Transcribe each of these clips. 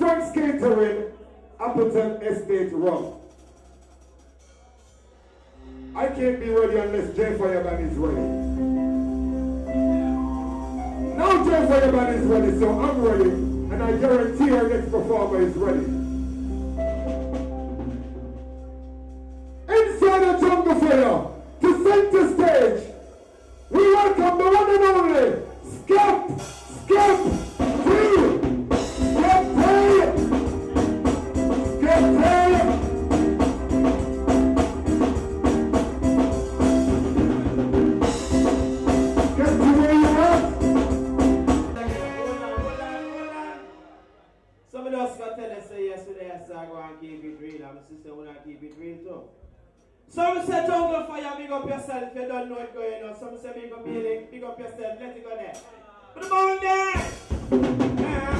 Frank's Catering, Appleton Estate Rum. I can't be ready unless FYAH Band is ready. Now FYAH Band is ready, so I'm ready, and I guarantee our next performer is ready. Inside the Jungle Fire, to center stage, we welcome the one and only Skip Free! Skip Free! Skip Free! Somebody else got tell us yesterday I said I go and keep it real, and my sister wanna keep it real too. Some say Jungle Fyah, big up yourself, you don't know what's going on. Some say big up healing, big up yourself, let it go there. Put them on there! Yeah.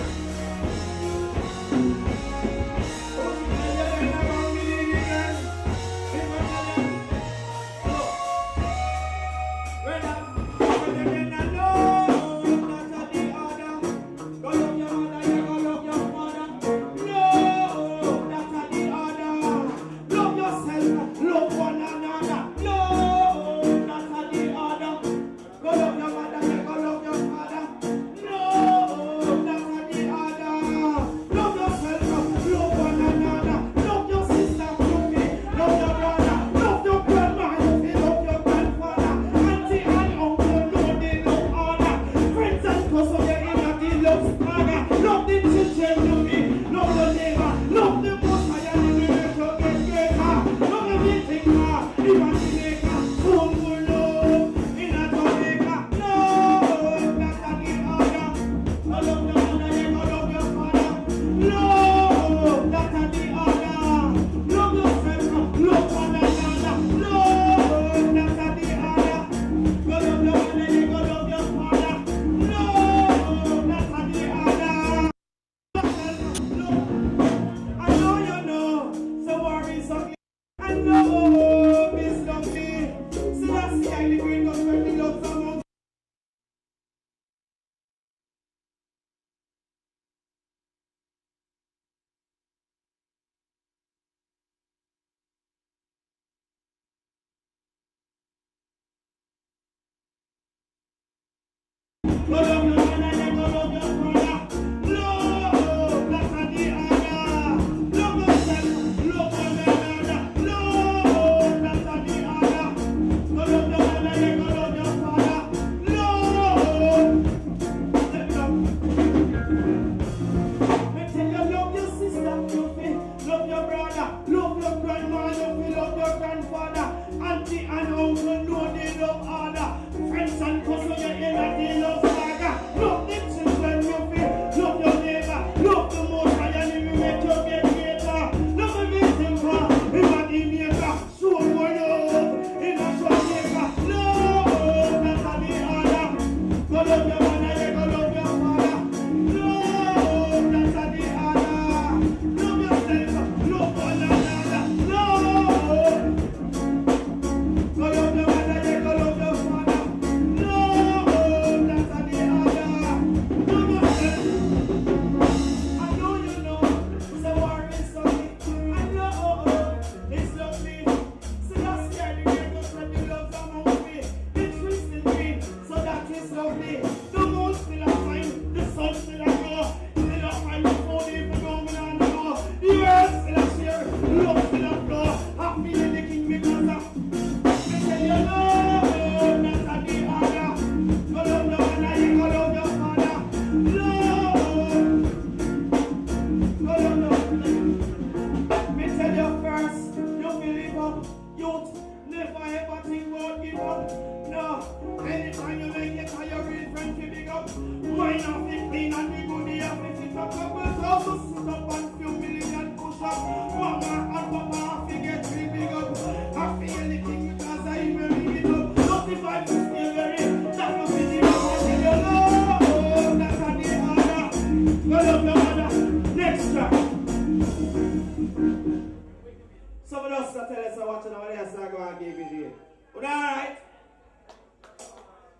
Someone else tell us watching over there, so I go and give it here. But alright.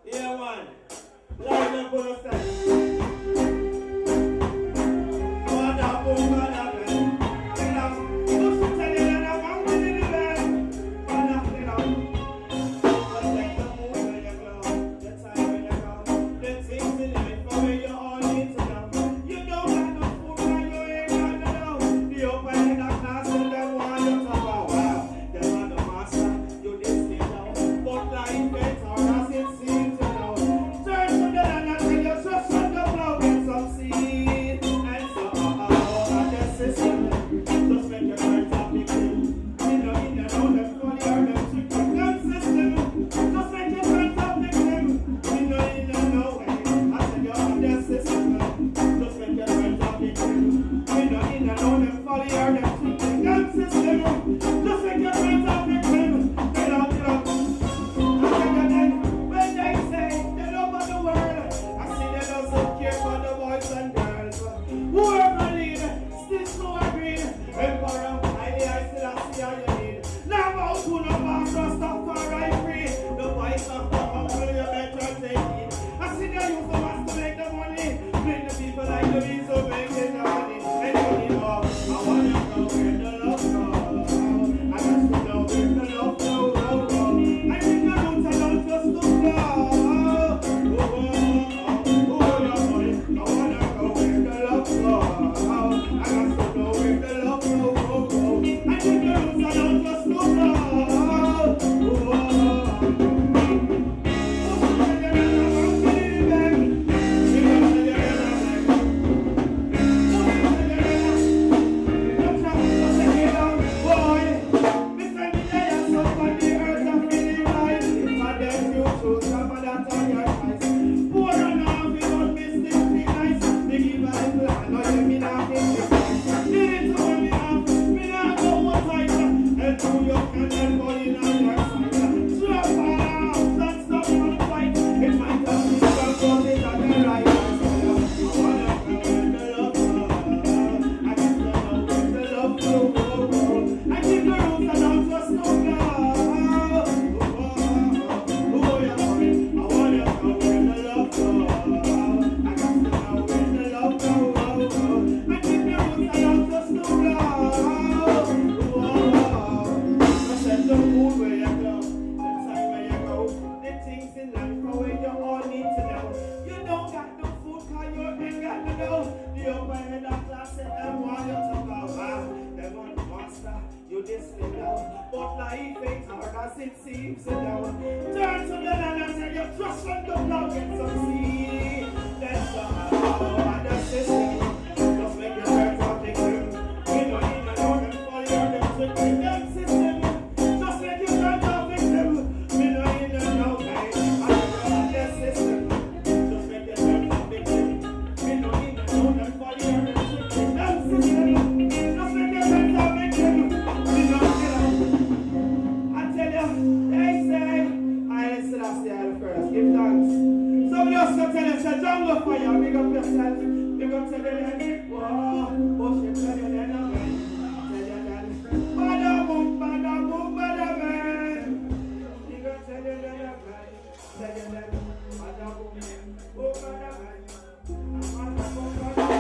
Yeah, man. Line up on the stand. What up, We no in and out them folly or them thinking gun system. Just like your friends are victim. Get out, get out. And then when they say they love of the world, I see they doesn't care for the boys and girls. Whoever lead, still so agree. Emperor, I still see how you need. Now out to the boss, Rastafari free. The voice of the humble, you better take it. I see they use the mass to make the money. Bring the people like the bees who making the money. Anybody know? I wanna know where the love goes. I got to know where the love goes. I think the roots are not just to flow. I wanna go where the love goes. I got to know where the love goes. I think the roots are not just to flow. Luton Fyah, big up yourself. Big up Turbulance. Whoa, Bushie, Turbulance, man. Bada boom, bada man. Big up Turbulance, man. Turbulance, bada boom, bada man. Bada boom, bada man.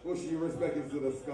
Bushie, respect is to the sky.